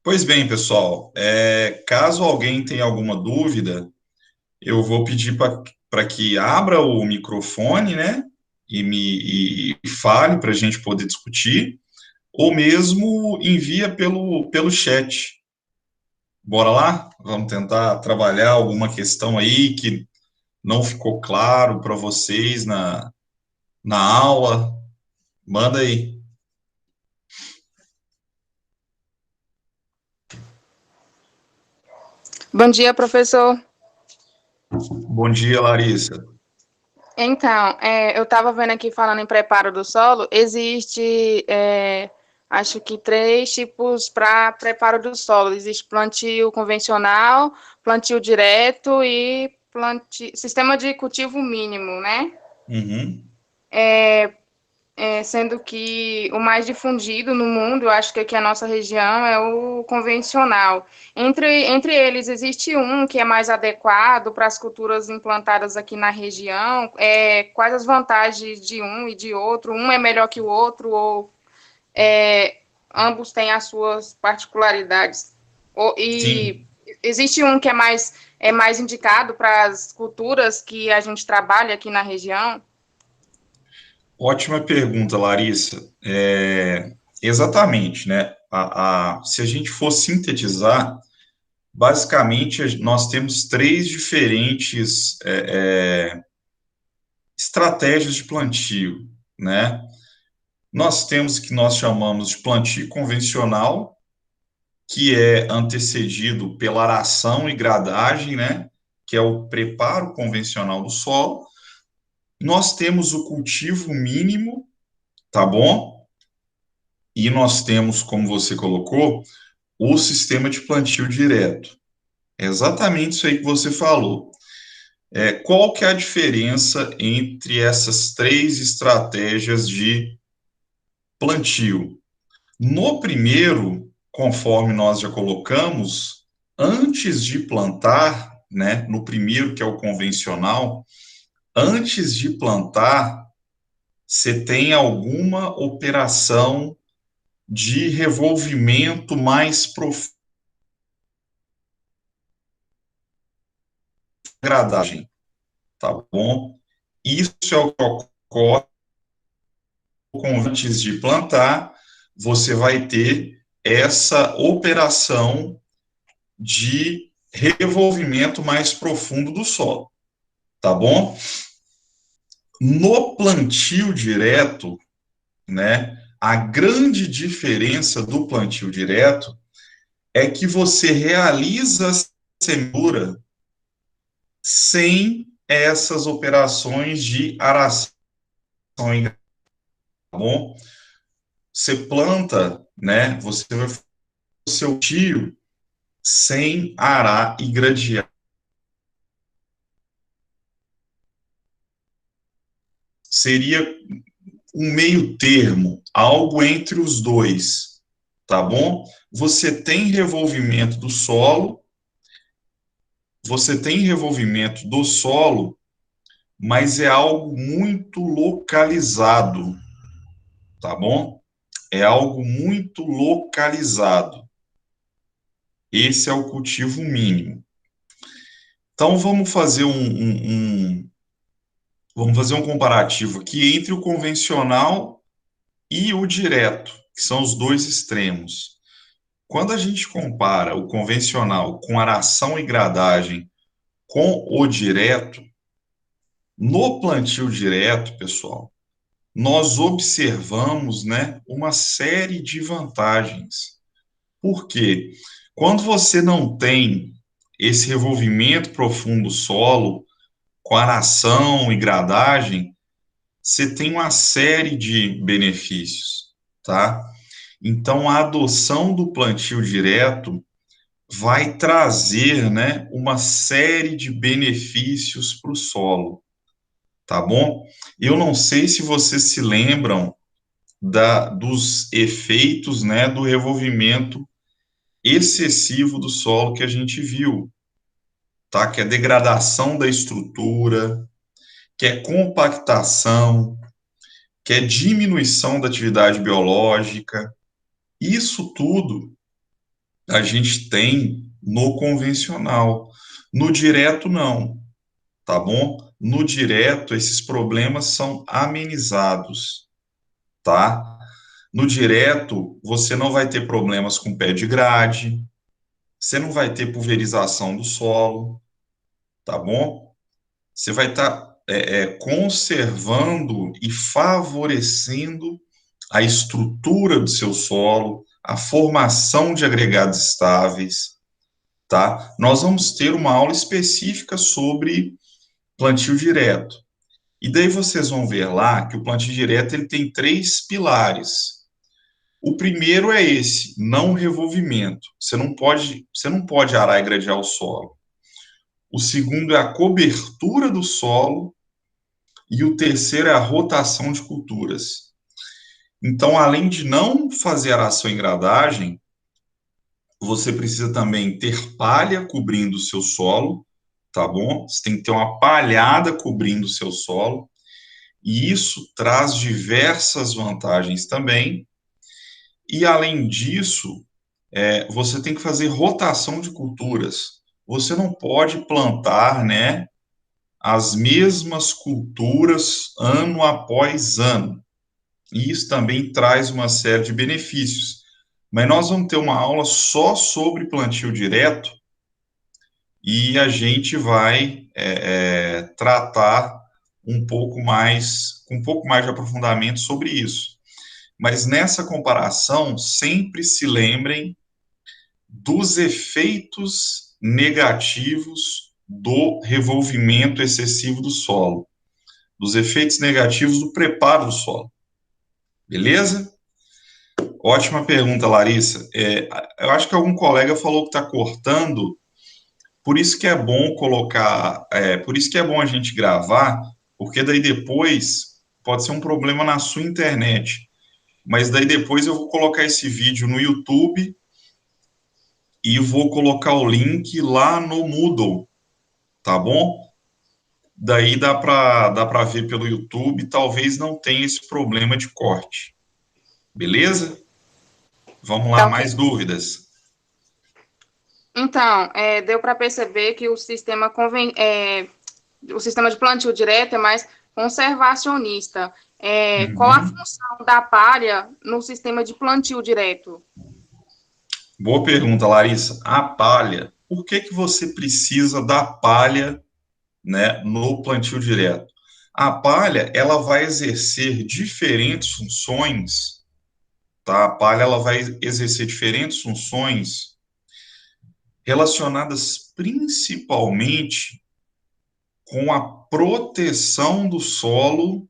Pois bem, pessoal, caso alguém tenha alguma dúvida, eu vou pedir para que abra o microfone, né, e fale para a gente poder discutir, ou mesmo envia pelo chat. Bora lá? Vamos tentar trabalhar alguma questão aí que não ficou claro para vocês na aula. Manda aí. Bom dia, professor. Bom dia, Larissa. Então, eu estava vendo aqui falando em preparo do solo, existe, acho que três tipos para preparo do solo. Existe plantio convencional, plantio direto e sistema de cultivo mínimo, né? Uhum. Sendo que o mais difundido no mundo, eu acho que aqui a nossa região é o convencional. Entre eles, existe um que é mais adequado para as culturas implantadas aqui na região. Quais as vantagens de um e de outro? Um é melhor que o outro, ou ambos têm as suas particularidades? E Sim. existe um que é mais indicado para as culturas que a gente trabalha aqui na região? Ótima pergunta, Larissa. Exatamente, né? Se a gente for sintetizar, basicamente nós temos três diferentes estratégias de plantio, né? Nós temos o que nós chamamos de plantio convencional, que é antecedido pela aração e gradagem, né? Que é o preparo convencional do solo. Nós temos o cultivo mínimo, tá bom? E nós temos, como você colocou, o sistema de plantio direto. É exatamente isso aí que você falou. Qual que é a diferença entre essas três estratégias de plantio? No primeiro, conforme nós já colocamos, antes de plantar, né, no primeiro, que é o convencional, antes de plantar, você tem alguma operação de revolvimento mais profundo, gradagem, tá bom? Isso é o que ocorre antes de plantar, você vai ter essa operação de revolvimento mais profundo do solo, tá bom? No plantio direto, né, a grande diferença do plantio direto é que você realiza a semeadura sem essas operações de aração, tá bom? Você planta, né, você vai fazer o seu tio sem arar e gradear. Seria um meio termo, algo entre os dois, tá bom? Você tem revolvimento do solo, você tem revolvimento do solo, mas é algo muito localizado, tá bom? É algo muito localizado. Esse é o cultivo mínimo. Então vamos fazer um comparativo aqui entre o convencional e o direto, que são os dois extremos. Quando a gente compara o convencional com aração e gradagem com o direto, no plantio direto, pessoal, nós observamos, né, uma série de vantagens. Por quê? Quando você não tem esse revolvimento profundo do solo, com aração e gradagem, você tem uma série de benefícios, tá? Então, a adoção do plantio direto vai trazer, né, uma série de benefícios para o solo, tá bom? Eu não sei se vocês se lembram dos efeitos, né, do revolvimento excessivo do solo que a gente viu, tá? Que é degradação da estrutura, que é compactação, que é diminuição da atividade biológica. Isso tudo a gente tem no convencional. No direto, não, tá bom? No direto, esses problemas são amenizados, tá? No direto, você não vai ter problemas com pé de grade, você não vai ter pulverização do solo, tá bom? Você vai estar conservando e favorecendo a estrutura do seu solo, a formação de agregados estáveis, tá? Nós vamos ter uma aula específica sobre plantio direto. E daí vocês vão ver lá que o plantio direto ele tem três pilares. O primeiro é esse, não revolvimento. Você não pode arar e gradear o solo. O segundo é a cobertura do solo e o terceiro é a rotação de culturas. Então, além de não fazer aração e gradagem, você precisa também ter palha cobrindo o seu solo, tá bom? Você tem que ter uma palhada cobrindo o seu solo, e isso traz diversas vantagens também. E além disso, você tem que fazer rotação de culturas. Você não pode plantar, né, as mesmas culturas ano após ano. E isso também traz uma série de benefícios. Mas nós vamos ter uma aula só sobre plantio direto e a gente vai tratar com um pouco mais de aprofundamento sobre isso. Mas nessa comparação, sempre se lembrem dos efeitos negativos do revolvimento excessivo do solo, dos efeitos negativos do preparo do solo. Beleza? Ótima pergunta, Larissa. Eu acho que algum colega falou que está cortando, por isso que é bom colocar, por isso que é bom a gente gravar, porque daí depois pode ser um problema na sua internet. Mas daí depois eu vou colocar esse vídeo no YouTube e vou colocar o link lá no Moodle, tá bom? Daí dá para ver pelo YouTube, talvez não tenha esse problema de corte. Beleza? Vamos lá, Tá ok. mais dúvidas? Então, deu para perceber que o sistema de plantio direto é mais conservacionista. Qual a Uhum. função da palha no sistema de plantio direto? Boa pergunta, Larissa. A palha, por que que você precisa da palha, né, no plantio direto? A palha, ela vai exercer diferentes funções, tá? A palha, ela vai exercer diferentes funções relacionadas principalmente com a proteção do solo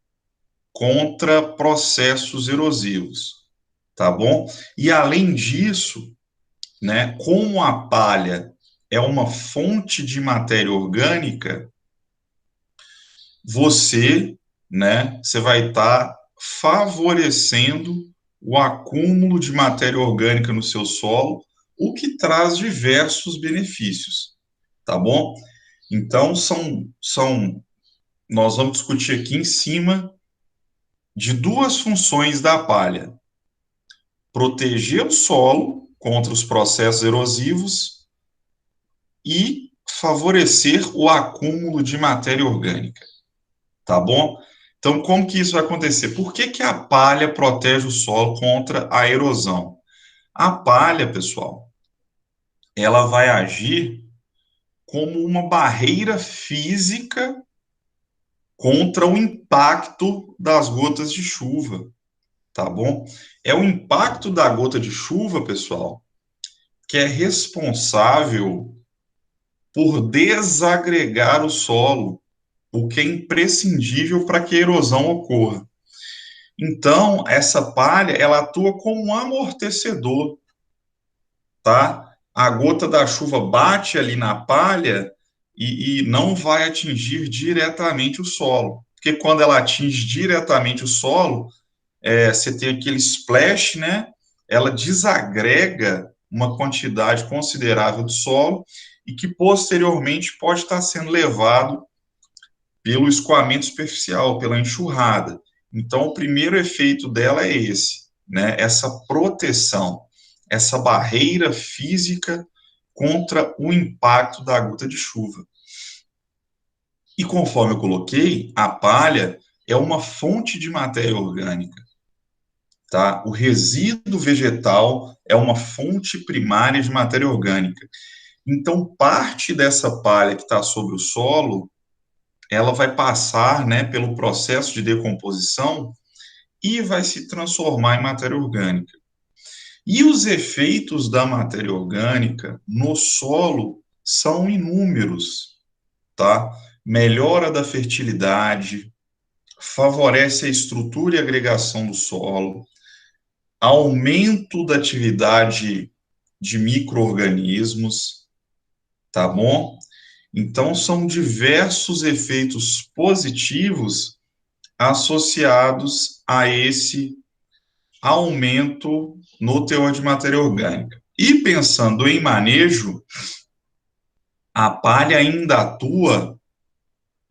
contra processos erosivos, tá bom? E além disso, né, como a palha é uma fonte de matéria orgânica, você vai estar favorecendo o acúmulo de matéria orgânica no seu solo, o que traz diversos benefícios, tá bom? Então, nós vamos discutir aqui em cima de duas funções da palha: proteger o solo contra os processos erosivos e favorecer o acúmulo de matéria orgânica, tá bom? Então, como que isso vai acontecer? Por que que a palha protege o solo contra a erosão? A palha, pessoal, ela vai agir como uma barreira física contra o impacto das gotas de chuva, tá bom? É o impacto da gota de chuva, pessoal, que é responsável por desagregar o solo, o que é imprescindível para que a erosão ocorra. Então, essa palha, ela atua como um amortecedor, tá? A gota da chuva bate ali na palha e não vai atingir diretamente o solo, porque quando ela atinge diretamente o solo, você tem aquele splash, né? Ela desagrega uma quantidade considerável do solo e que posteriormente pode estar sendo levado pelo escoamento superficial, pela enxurrada. Então, o primeiro efeito dela é esse, né? Essa proteção. essa barreira física contra o impacto da gota de chuva. E conforme eu coloquei, a palha é uma fonte de matéria orgânica, tá? O resíduo vegetal é uma fonte primária de matéria orgânica. Então, parte dessa palha que está sobre o solo, ela vai passar, né, pelo processo de decomposição e vai se transformar em matéria orgânica. E os efeitos da matéria orgânica no solo são inúmeros, tá? Melhora da fertilidade, favorece a estrutura e agregação do solo, aumento da atividade de micro-organismos, tá bom? Então, são diversos efeitos positivos associados a esse aumento no teor de matéria orgânica. E pensando em manejo, a palha ainda atua,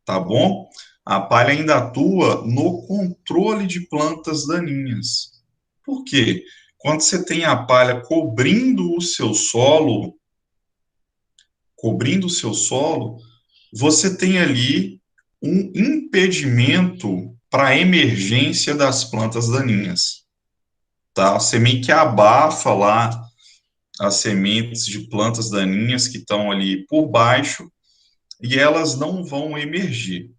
tá bom? A palha ainda atua no controle de plantas daninhas. Por quê? Quando você tem a palha cobrindo o seu solo, você tem ali um impedimento para a emergência das plantas daninhas, tá? Você meio que abafa lá as sementes de plantas daninhas que estão ali por baixo e elas não vão emergir,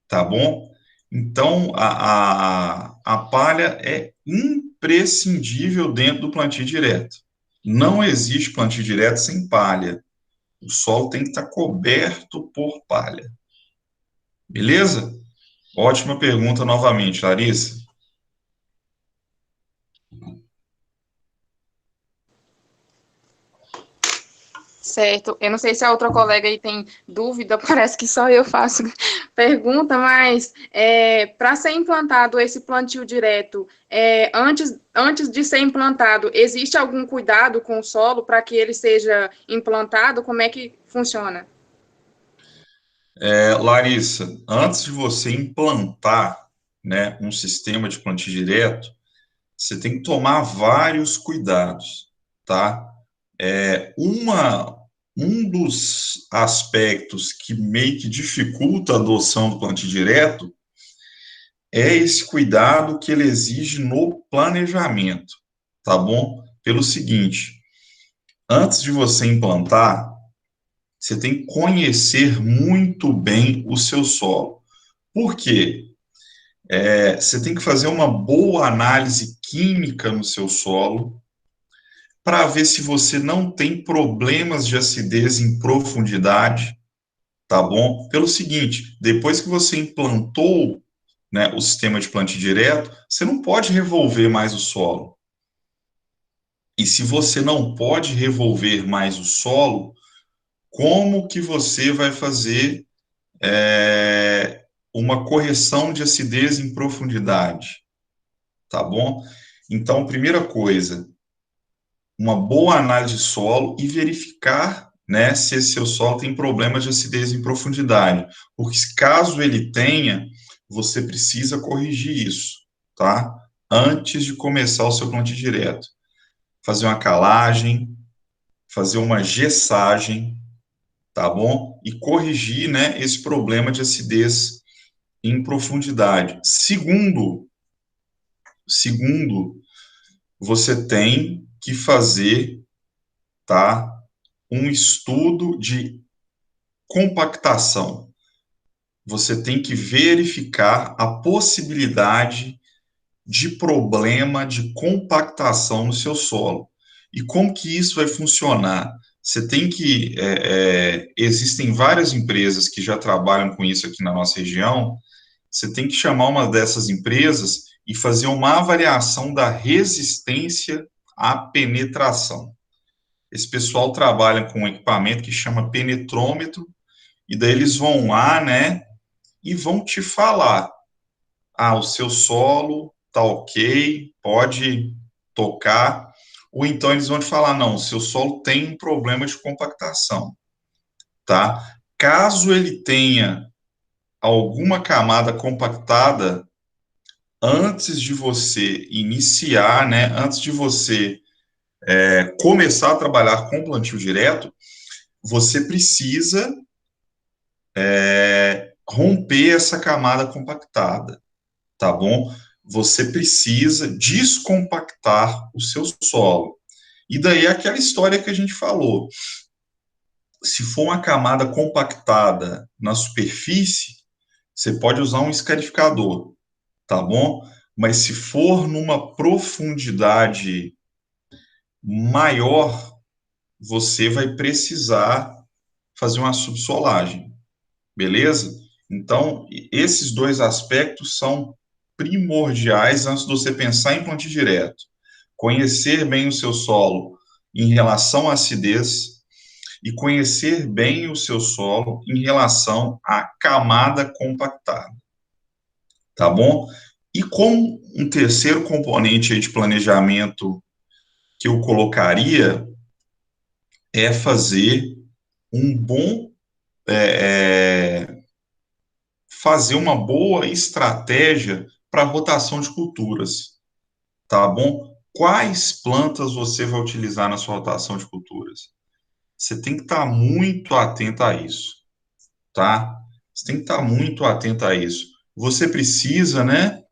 tá bom? Então, a palha é imprescindível dentro do plantio direto. Não existe plantio direto sem palha. O solo tem que estar coberto por palha. Beleza? Ótima pergunta novamente, Larissa. Certo. Eu não sei se a outra colega aí tem dúvida, parece que só eu faço pergunta, mas para ser implantado esse plantio direto, antes de ser implantado, existe algum cuidado com o solo para que ele seja implantado? Como é que funciona? Larissa, antes de você implantar, né, um sistema de plantio direto, você tem que tomar vários cuidados, tá? Um dos aspectos que meio que dificulta a adoção do plantio direto é esse cuidado que ele exige no planejamento, tá bom? Pelo seguinte, antes de você implantar, você tem que conhecer muito bem o seu solo. Por quê? Você tem que fazer uma boa análise química no seu solo para ver se você não tem problemas de acidez em profundidade, tá bom? Pelo seguinte, depois que você implantou, né, o sistema de plantio direto, você não pode revolver mais o solo. E se você não pode revolver mais o solo, como que você vai fazer uma correção de acidez em profundidade, tá bom? Então, primeira coisa, uma boa análise de solo e verificar, né, se esse seu solo tem problemas de acidez em profundidade, porque caso ele tenha, você precisa corrigir isso, tá? Antes de começar o seu plantio direto. Fazer uma calagem, fazer uma gessagem, tá bom? E corrigir, né, esse problema de acidez em profundidade. Segundo, você tem que fazer, tá, um estudo de compactação. Você tem que verificar a possibilidade de problema de compactação no seu solo. E como que isso vai funcionar? Você tem que. Existem várias empresas que já trabalham com isso aqui na nossa região. Você tem que chamar uma dessas empresas e fazer uma avaliação da resistência à penetração. Esse pessoal trabalha com um equipamento que chama penetrômetro, e daí eles vão lá, né, e vão te falar: o seu solo tá ok, pode tocar, ou então eles vão te falar: não, o seu solo tem um problema de compactação, tá? Caso ele tenha alguma camada compactada, antes de você iniciar, né, antes de você começar a trabalhar com plantio direto, você precisa romper essa camada compactada, tá bom? Você precisa descompactar o seu solo. E daí é aquela história que a gente falou. Se for uma camada compactada na superfície, você pode usar um escarificador, tá bom? Mas se for numa profundidade maior, você vai precisar fazer uma subsolagem, beleza? Então, esses dois aspectos são primordiais antes de você pensar em plantio direto. Conhecer bem o seu solo em relação à acidez e conhecer bem o seu solo em relação à camada compactada, tá bom? E como um terceiro componente aí de planejamento que eu colocaria é fazer um bom fazer uma boa estratégia para rotação de culturas, tá bom? Quais plantas você vai utilizar na sua rotação de culturas? Você tem que estar muito atento a isso, tá? Você tem que estar muito atento a isso. Você precisa, né,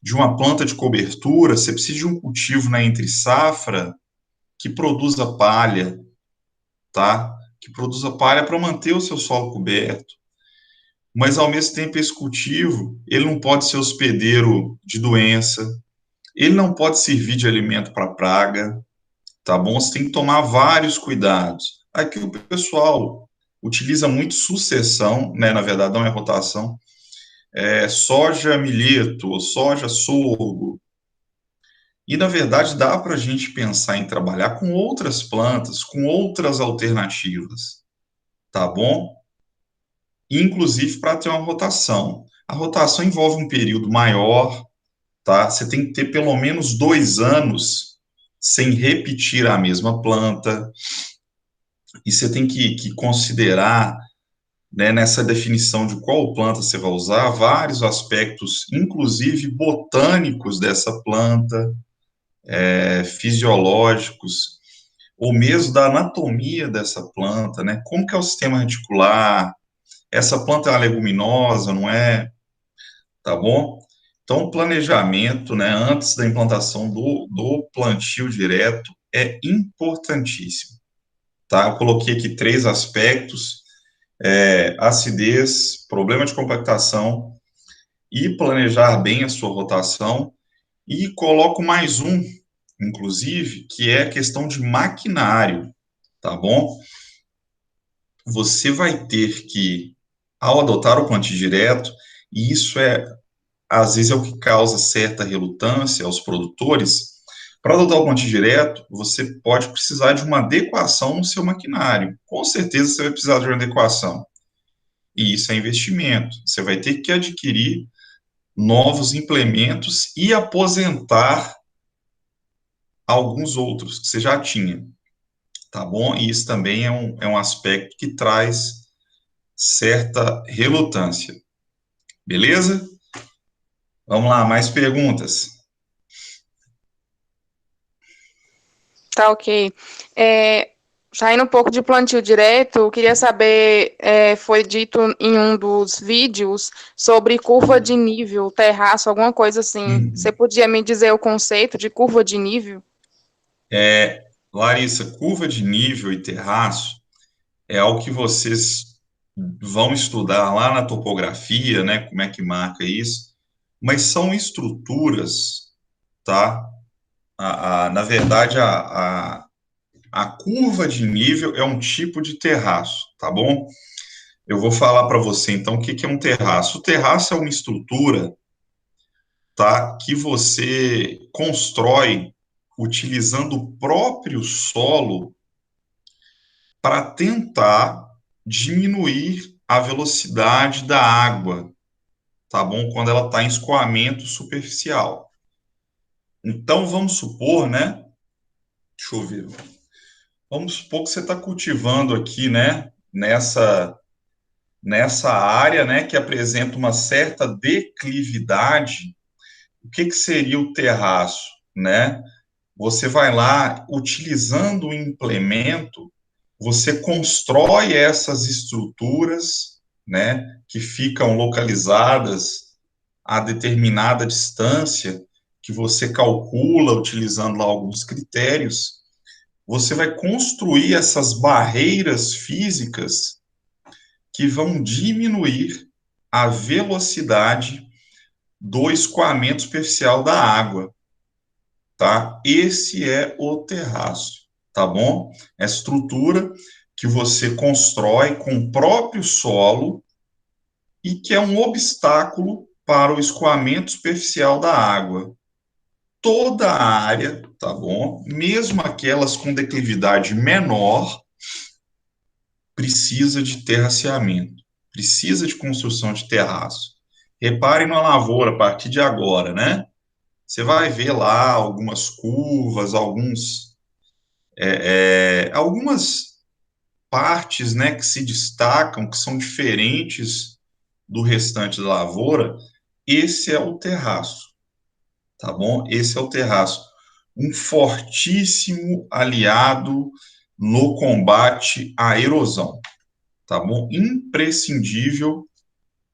de uma planta de cobertura, você precisa de um cultivo na entre safra que produza palha, tá? Que produza palha para manter o seu solo coberto. Mas ao mesmo tempo esse cultivo, ele não pode ser hospedeiro de doença, ele não pode servir de alimento para praga, tá bom? Você tem que tomar vários cuidados. Aqui o pessoal utiliza muito sucessão, né? Na verdade não é rotação, soja milheto, soja sorgo. E na verdade dá para a gente pensar em trabalhar com outras plantas, com outras alternativas, tá bom? Inclusive para ter uma rotação. A rotação envolve um período maior, tá? Você tem que ter pelo menos 2 anos sem repetir a mesma planta, e você tem que considerar, né, nessa definição de qual planta você vai usar, vários aspectos, inclusive botânicos dessa planta, fisiológicos, ou mesmo da anatomia dessa planta, né? Como que é o sistema reticular? Essa planta é uma leguminosa, não é? Tá bom? Então, o planejamento, né, antes da implantação do plantio direto é importantíssimo, tá? Eu coloquei aqui 3 aspectos: acidez, problema de compactação e planejar bem a sua rotação. E coloco mais um, inclusive, que é a questão de maquinário, tá bom? Você vai ter que, ao adotar o plantio direto, e isso às vezes é o que causa certa relutância aos produtores, para adotar o plantio direto, você pode precisar de uma adequação no seu maquinário. Com certeza você vai precisar de uma adequação. E isso é investimento. Você vai ter que adquirir novos implementos e aposentar alguns outros que você já tinha, tá bom? E isso também é um aspecto que traz certa relutância, beleza? Vamos lá, mais perguntas. Tá, ok. Saindo um pouco de plantio direto, eu queria saber, foi dito em um dos vídeos sobre curva de nível, terraço, alguma coisa assim. Você podia me dizer o conceito de curva de nível? Larissa, curva de nível e terraço é algo que vocês vão estudar lá na topografia, né? Como é que marca isso? Mas são estruturas, tá? Na verdade, a curva de nível é um tipo de terraço, tá bom? Eu vou falar para você, então, o que que é um terraço. O terraço é uma estrutura, tá? Que você constrói utilizando o próprio solo para tentar diminuir a velocidade da água, tá bom? Quando ela está em escoamento superficial. Então, vamos supor, né? Deixa eu ver. Vamos supor que você está cultivando aqui, né? Nessa área, né? Que apresenta uma certa declividade. O que que seria o terraço, né? você vai lá, utilizando o implemento, você constrói essas estruturas, né, que ficam localizadas a determinada distância, que você calcula utilizando lá alguns critérios, você vai construir essas barreiras físicas que vão diminuir a velocidade do escoamento superficial da água, tá? Esse é o terraço, tá bom? É a estrutura que você constrói com o próprio solo e que é um obstáculo para o escoamento superficial da água. Toda a área, tá bom? Mesmo aquelas com declividade menor, precisa de terraceamento, precisa de construção de terraço. Reparem na lavoura a partir de agora, né? Você vai ver lá algumas curvas, algumas partes, né, que se destacam, que são diferentes do restante da lavoura. Esse é o terraço, tá bom? Esse é o terraço, um fortíssimo aliado no combate à erosão, tá bom? Imprescindível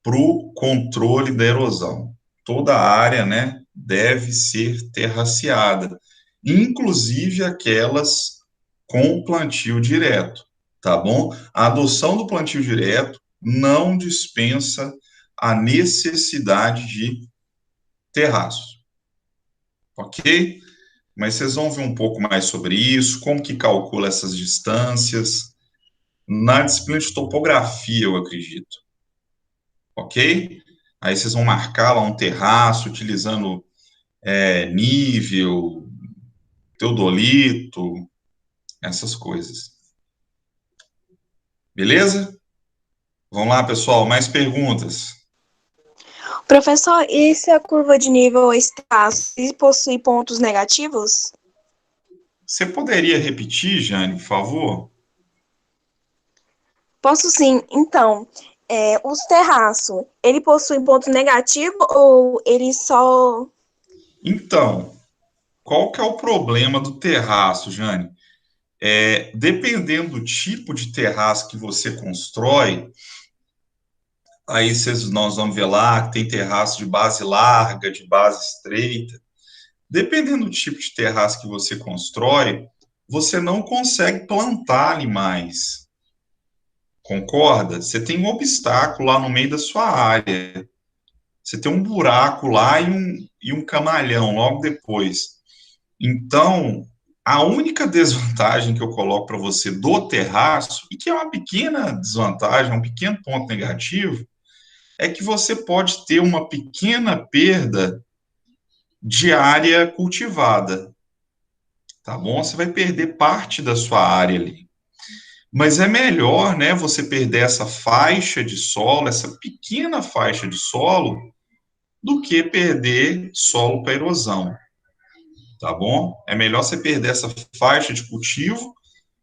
para o controle da erosão. Toda a área, né, deve ser terraceada, inclusive aquelas com plantio direto, tá bom? A adoção do plantio direto não dispensa a necessidade de terraço, ok? Mas vocês vão ver um pouco mais sobre isso, como que calcula essas distâncias, na disciplina de topografia, eu acredito, ok? Aí vocês vão marcar lá um terraço utilizando nível, teodolito, essas coisas. Beleza? Vamos lá, pessoal, mais perguntas. Professor, e se a curva de nível está se possui pontos negativos? Você poderia repetir, Jane, por favor? Posso sim. Então, os terraços, ele possui ponto negativo ou ele só... Então, qual que é o problema do terraço, Jane? Dependendo do tipo de terraço que você constrói, aí nós vamos ver lá que tem terraço de base larga, de base estreita. Dependendo do tipo de terraço que você constrói, você não consegue plantar animais. Concorda? Você tem um obstáculo lá no meio da sua área. Você tem um buraco lá e um camalhão logo depois. Então, a única desvantagem que eu coloco para você do terraço, e que é uma pequena desvantagem, um pequeno ponto negativo, é que você pode ter uma pequena perda de área cultivada, tá bom? Você vai perder parte da sua área ali. Mas é melhor, né, você perder essa faixa de solo, essa pequena faixa de solo, do que perder solo para erosão, tá bom? É melhor você perder essa faixa de cultivo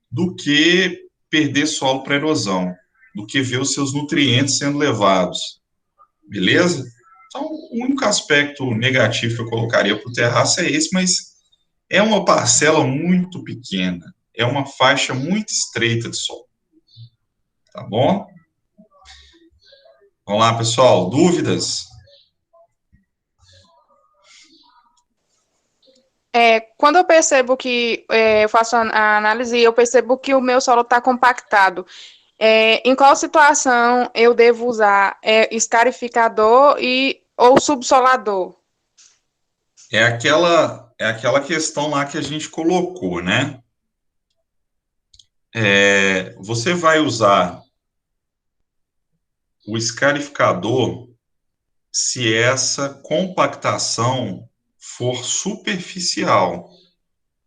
do que perder solo para erosão, do que ver os seus nutrientes sendo levados, beleza? Então, o único aspecto negativo que eu colocaria para o terraço é esse, mas é uma parcela muito pequena, é uma faixa muito estreita de solo, tá bom? Vamos lá, pessoal, dúvidas? Quando eu percebo que eu faço a análise, eu percebo que o meu solo está compactado. Em qual situação eu devo usar escarificador ou subsolador? É aquela questão lá que a gente colocou, né? Você vai usar o escarificador se essa compactação for superficial,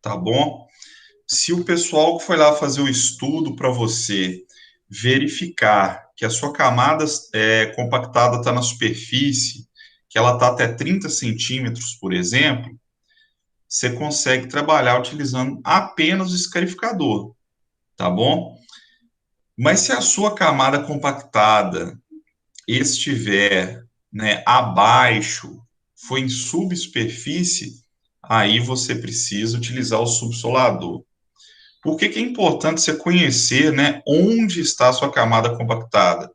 tá bom? Se o pessoal que foi lá fazer o estudo para você verificar que a sua camada compactada está na superfície, que ela está até 30 centímetros, por exemplo, você consegue trabalhar utilizando apenas o escarificador, tá bom? Mas se a sua camada compactada estiver, né, abaixo, for em subsuperfície, aí você precisa utilizar o subsolador. Por que que é importante você conhecer, né, onde está a sua camada compactada?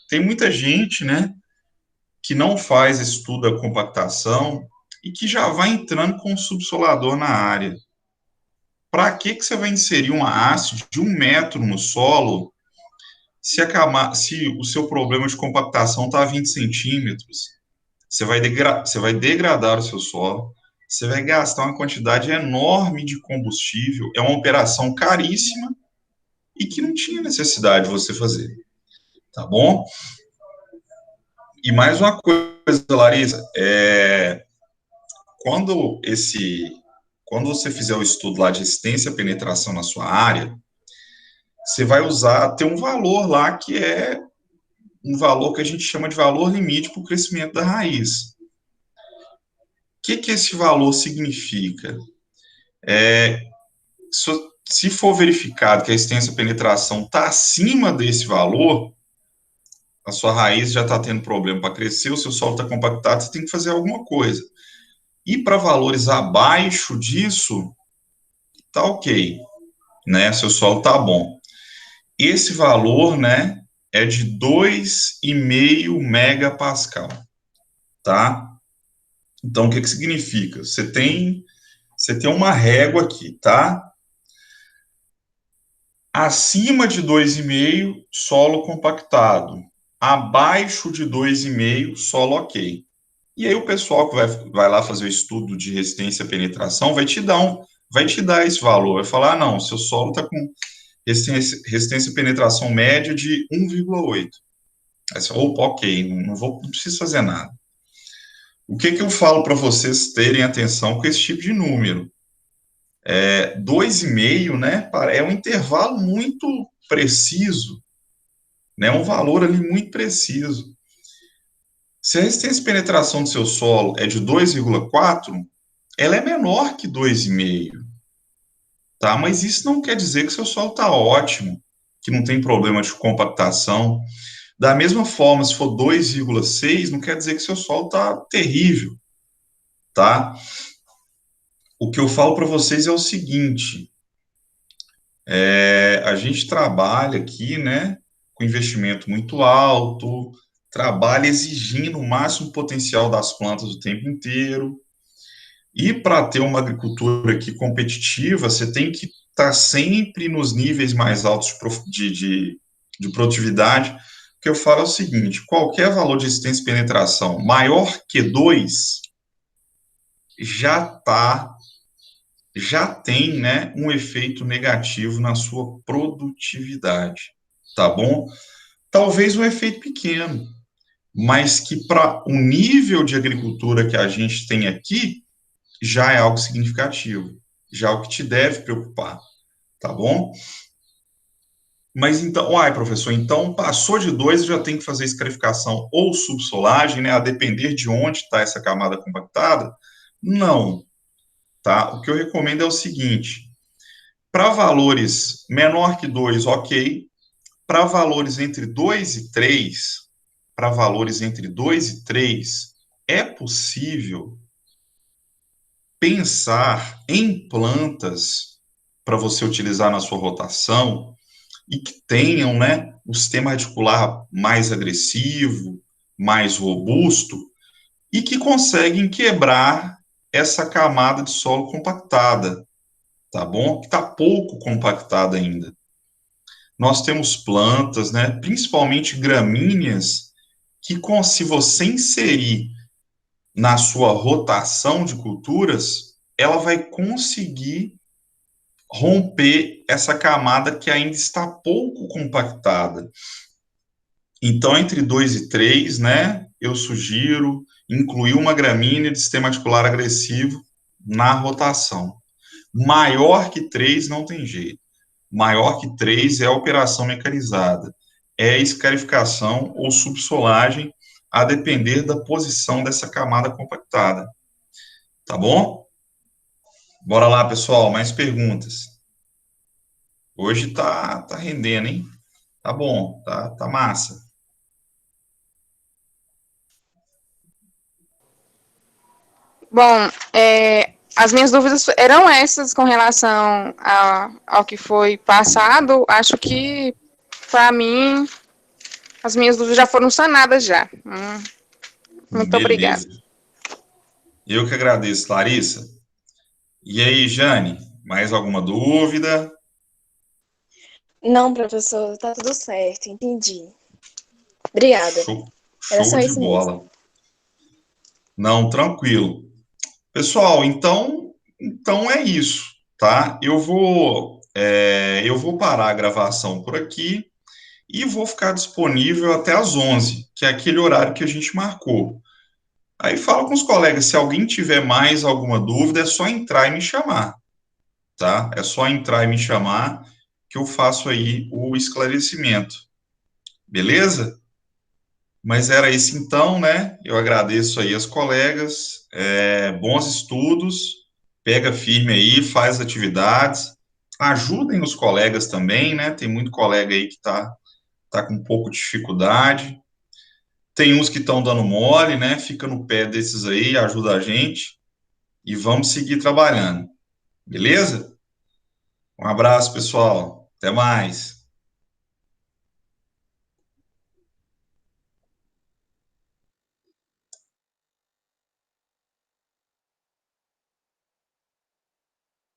Tem muita gente, né, que não faz estudo da compactação e que já vai entrando com o subsolador na área. Para que que você vai inserir uma haste de 1 metro no solo se o seu problema de compactação está a 20 centímetros? Você vai degradar o seu solo, você vai gastar uma quantidade enorme de combustível, é uma operação caríssima e que não tinha necessidade de você fazer, tá bom? E mais uma coisa, Larissa, quando quando você fizer o estudo lá de resistência à penetração na sua área, você vai ter um valor lá que é um valor que a gente chama de valor limite para o crescimento da raiz. O que que esse valor significa? É, se for verificado que a resistência à penetração está acima desse valor, a sua raiz já está tendo problema para crescer, o seu solo está compactado, você tem que fazer alguma coisa. E para valores abaixo disso, tá ok, né? Seu solo tá bom. Esse valor, né, é de 2,5 megapascal, tá? Então, o que que significa? Você tem uma régua aqui, tá? Acima de 2,5, solo compactado. Abaixo de 2,5, solo ok. E aí o pessoal que vai lá fazer o estudo de resistência à penetração vai te dar esse valor, vai falar, ah, não, seu solo está com resistência à penetração média de 1,8. Aí você, opa, ok, não preciso fazer nada. O que que eu falo para vocês terem atenção com esse tipo de número? 2,5, né, é um intervalo muito preciso, né, um valor ali muito preciso. Se a resistência de penetração do seu solo é de 2,4, ela é menor que 2,5, tá? Mas isso não quer dizer que seu solo está ótimo, que não tem problema de compactação. Da mesma forma, se for 2,6, não quer dizer que seu solo está terrível, tá? O que eu falo para vocês é o seguinte, a gente trabalha aqui, né, com investimento muito alto, trabalha exigindo o máximo potencial das plantas o tempo inteiro, e para ter uma agricultura aqui competitiva, você tem que estar sempre nos níveis mais altos de produtividade. O que eu falo é o seguinte: qualquer valor de resistência e penetração maior que 2 já já tem, né, um efeito negativo na sua produtividade, tá bom? Talvez um efeito pequeno, mas que para o nível de agricultura que a gente tem aqui, já é algo significativo, já é o que te deve preocupar, tá bom? Mas então, professor, então passou de 2, já tem que fazer escarificação ou subsolagem, né, a depender de onde está essa camada compactada? Não, tá? O que eu recomendo é o seguinte, para valores menor que 2, ok, para valores entre 2 e 3, para valores entre 2 e 3, é possível pensar em plantas para você utilizar na sua rotação e que tenham, né, o sistema radicular mais agressivo, mais robusto e que conseguem quebrar essa camada de solo compactada, tá bom? Que está pouco compactada ainda. Nós temos plantas, né, principalmente gramíneas, que se você inserir na sua rotação de culturas, ela vai conseguir romper essa camada que ainda está pouco compactada. Então, entre 2 e 3, né, eu sugiro incluir uma gramínea de sistema articular agressivo na rotação. Maior que 3 não tem jeito. Maior que 3 é operação mecanizada. É escarificação ou subsolagem, a depender da posição dessa camada compactada. Tá bom? Bora lá, pessoal, mais perguntas. Hoje tá rendendo, hein? Tá bom, tá massa. Bom, as minhas dúvidas eram essas com relação ao que foi passado. Acho que, para mim, as minhas dúvidas já foram sanadas já. Muito obrigada. Beleza. Eu que agradeço, Larissa. E aí, Jane, mais alguma dúvida? Não, professor, tá tudo certo, entendi. Obrigada. Show, Era show só de isso mesmo. bola. Não, tranquilo. Pessoal, então é isso, tá? Eu vou parar a gravação por aqui e vou ficar disponível até às 11, que é aquele horário que a gente marcou. Aí fala com os colegas, se alguém tiver mais alguma dúvida, é só entrar e me chamar, tá? É só entrar e me chamar que eu faço aí o esclarecimento, beleza? Mas era isso então, né? Eu agradeço aí as colegas, bons estudos, pega firme aí, faz atividades, ajudem os colegas também, né? Tem muito colega aí que tá com um pouco de dificuldade, tem uns que estão dando mole, né? Fica no pé desses aí, ajuda a gente e vamos seguir trabalhando, beleza? Um abraço, pessoal, até mais.